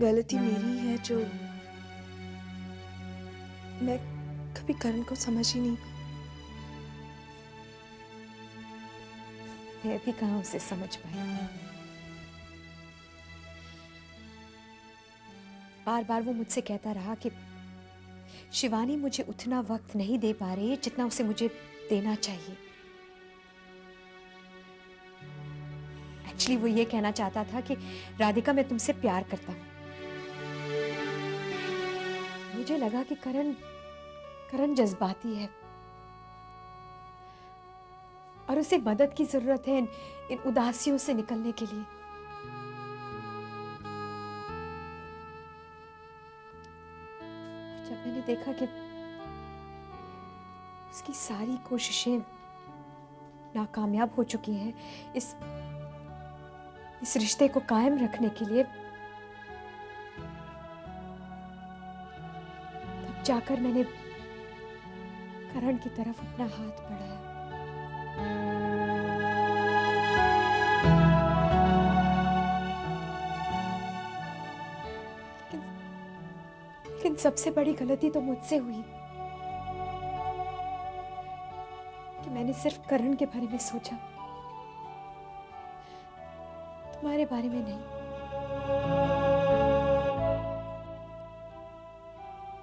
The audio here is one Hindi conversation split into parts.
गलती मेरी है जो मैं कभी करण को समझ ही नहीं। मैं भी कहाँ उसे समझ पाई। बार बार वो मुझसे कहता रहा कि शिवानी मुझे उतना वक्त नहीं दे पा रही जितना उसे मुझे देना चाहिए। एक्चुअली वो ये कहना चाहता था कि राधिका, मैं तुमसे प्यार करता हूं। मुझे लगा कि करण जज्बाती है और उसे मदद की जरूरत है इन उदासियों से निकलने के लिए। जब मैंने देखा कि उसकी सारी कोशिशें नाकामयाब हो चुकी हैं इस रिश्ते को कायम रखने के लिए, तब जाकर मैंने करण की तरफ अपना हाथ बढ़ाया। लेकिन सबसे बड़ी गलती तो मुझसे हुई कि मैंने सिर्फ करण के बारे में सोचा, तुम्हारे बारे में नहीं।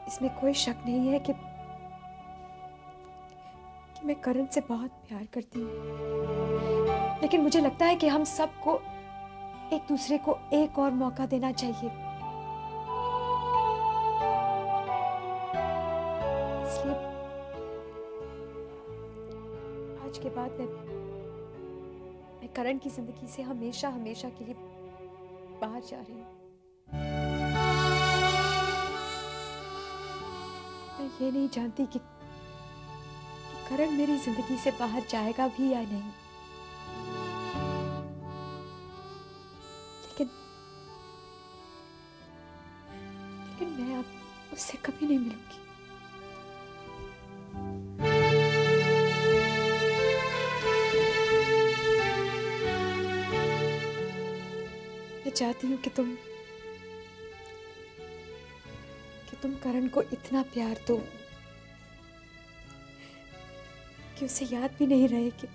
इसमें कोई शक नहीं है कि मैं करण से बहुत प्यार करती हूँ, लेकिन मुझे लगता है कि हम सबको एक दूसरे को एक और मौका देना चाहिए। इसलिए आज के बाद मैं करण की जिंदगी से हमेशा हमेशा के लिए बाहर जा रही हूँ। मैं ये नहीं जानती कि करण मेरी जिंदगी से बाहर जाएगा भी या नहीं, लेकिन मैं अब उससे कभी नहीं मिलूंगी। मैं चाहती हूँ कि तुम करण को इतना प्यार दो कि उसे याद भी नहीं रहे कि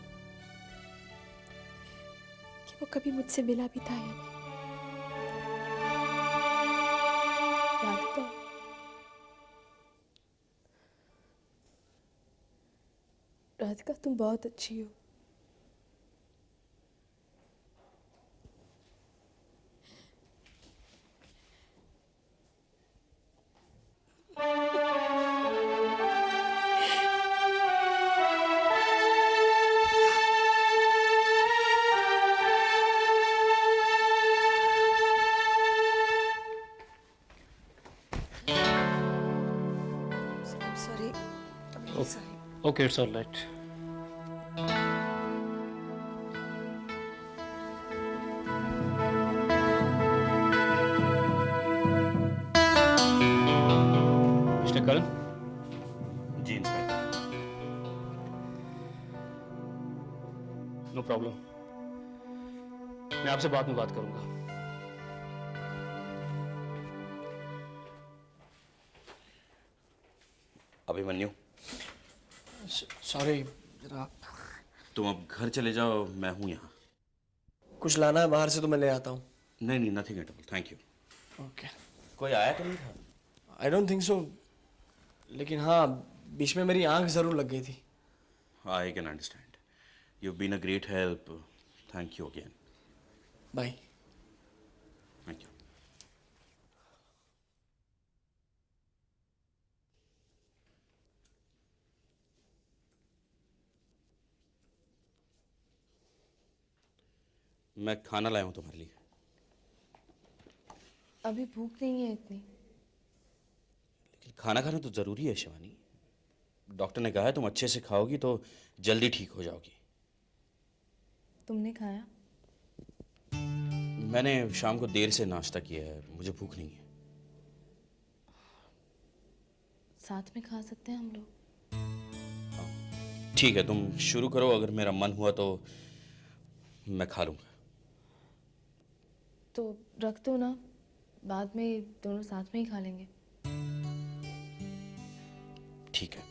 वो कभी मुझसे मिला भी था या नहीं। राधिका, राधिका तुम बहुत अच्छी हो। I'm sorry. I'm really sorry. Okay, it's all right. Mr. Karan? Ji inspector. No problem, मैं आपसे बाद में बात करूंगा। अभिमन्यु, सॉरी जरा। तुम अब घर चले जाओ, मैं हूं यहाँ। कुछ लाना है बाहर से तो मैं ले आता हूँ। नहीं नहीं, nothing at all, thank you. Okay. कोई आया तो नहीं था? आई डोंट थिंक सो, लेकिन हाँ बीच में मेरी आंख जरूर लग गई थी। I can understand. You been a great help, thank you again. Bye. Thank you. मैं खाना लाया हूं तुम्हारे लिए। अभी भूख नहीं है इतनी। लेकिन खाना खाना तो जरूरी है शिवानी। डॉक्टर ने कहा है तुम अच्छे से खाओगी तो जल्दी ठीक हो जाओगी। तुमने खाया? मैंने शाम को देर से नाश्ता किया है, मुझे भूख नहीं है। साथ में खा सकते हैं हम लोग। ठीक है, तुम शुरू करो, अगर मेरा मन हुआ तो मैं खा लूंगा। तो रख दो ना, बाद में दोनों साथ में ही खा लेंगे। ठीक है।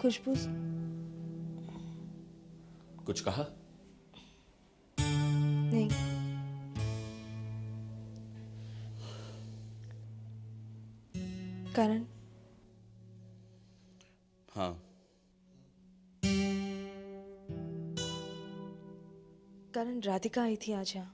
खुशबू कुछ कहा? नहीं। करण, हाँ। करण, राधिका आई थी आज यहाँ।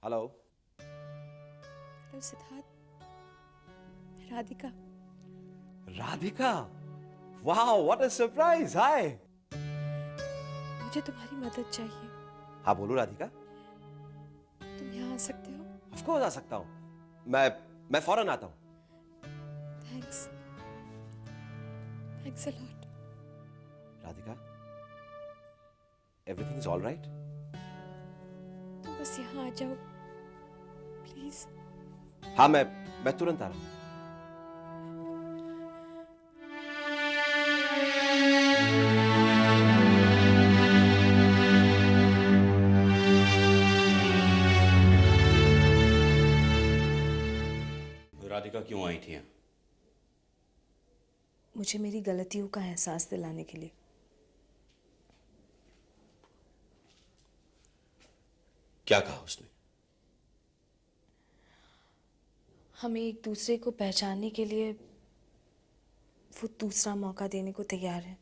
Hello. Hello Siddharth, Radhika. Radhika, wow what a surprise. Hi. मुझे तुम्हारी मदद चाहिए। हाँ बोलो राधिका। तुम यहाँ आ सकते हो? ऑफ कोर्स आ सकता हूँ। मैं फौरन आता हूँ। Thanks, thanks a lot. Radhika, everything is all right? तुम बस यहाँ आ जाओ प्लीज। हाँ मैं तुरंत आ रहा हूँ। राधिका क्यों आई थी यहाँ? मुझे मेरी गलतियों का एहसास दिलाने के लिए। क्या कहा उसने? हमें एक दूसरे को पहचानने के लिए वो दूसरा मौका देने को तैयार है।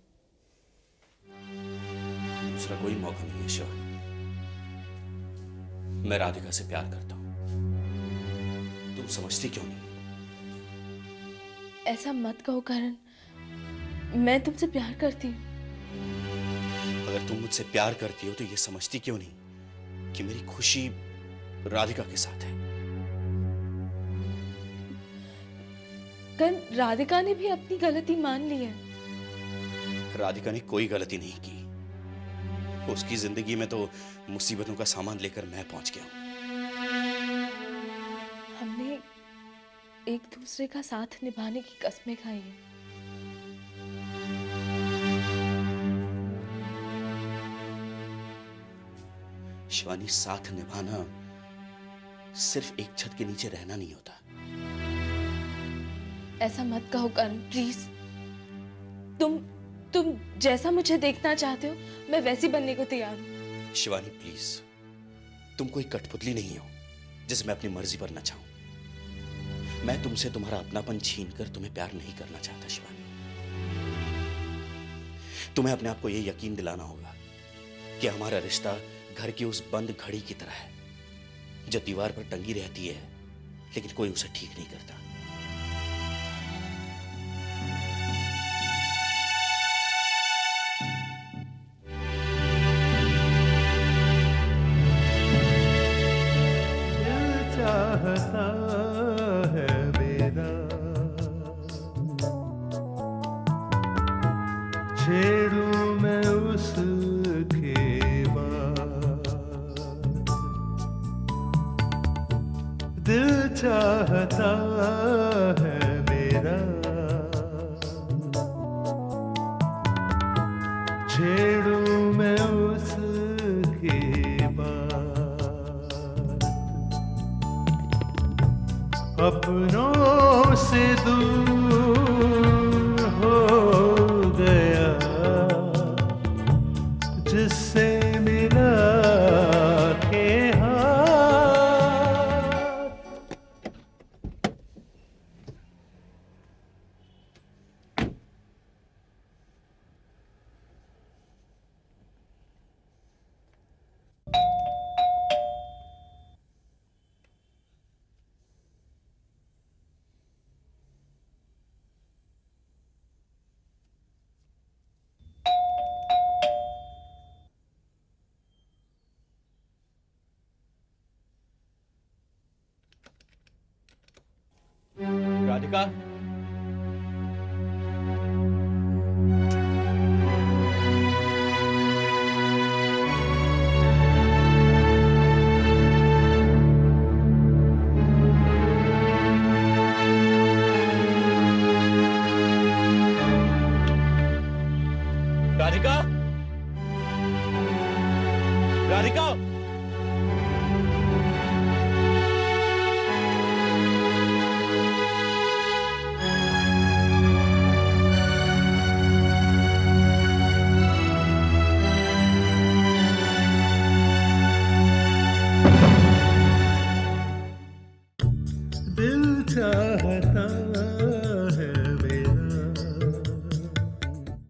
दूसरा कोई मौका नहीं है शिवानी। मैं राधिका से प्यार करता हूं। तुम समझती क्यों नहीं? ऐसा मत कहो करण, मैं तुमसे प्यार करती हूँ। अगर तुम मुझसे प्यार करती हो तो ये समझती क्यों नहीं कि मेरी खुशी राधिका के साथ है? करण, राधिका ने भी अपनी गलती मान ली है। राधिका ने कोई गलती नहीं की। उसकी जिंदगी में तो मुसीबतों का सामान लेकर मैं पहुंच गया हूं। हमने एक दूसरे का साथ निभाने की कस्में खाई हैं। शिवानी, साथ निभाना सिर्फ एक छत के नीचे रहना नहीं होता। ऐसा मत कहो करण, प्लीज। तुम जैसा मुझे देखना चाहते हो मैं वैसी बनने को तैयार हूँ। शिवानी प्लीज, तुम कोई कठपुतली नहीं हो जिसे मैं अपनी मर्जी पर नचाऊं। मैं तुमसे तुम्हारा अपनापन छीनकर तुम्हें प्यार नहीं करना चाहता शिवानी। तुम्हें अपने आप को यह यकीन दिलाना होगा कि हमारा रिश्ता घर की उस बंद घड़ी की तरह है जो दीवार पर टंगी रहती है लेकिन कोई उसे ठीक नहीं करता। चाहता है मेरा छेड़ू मैं उसके बाद दिल चाहता है मेरा, छेड़ूं मैं उसकी बात, अपनों से दूर हो गया जिससे मिला के हाथ। राधिका, राधिका, राधिका।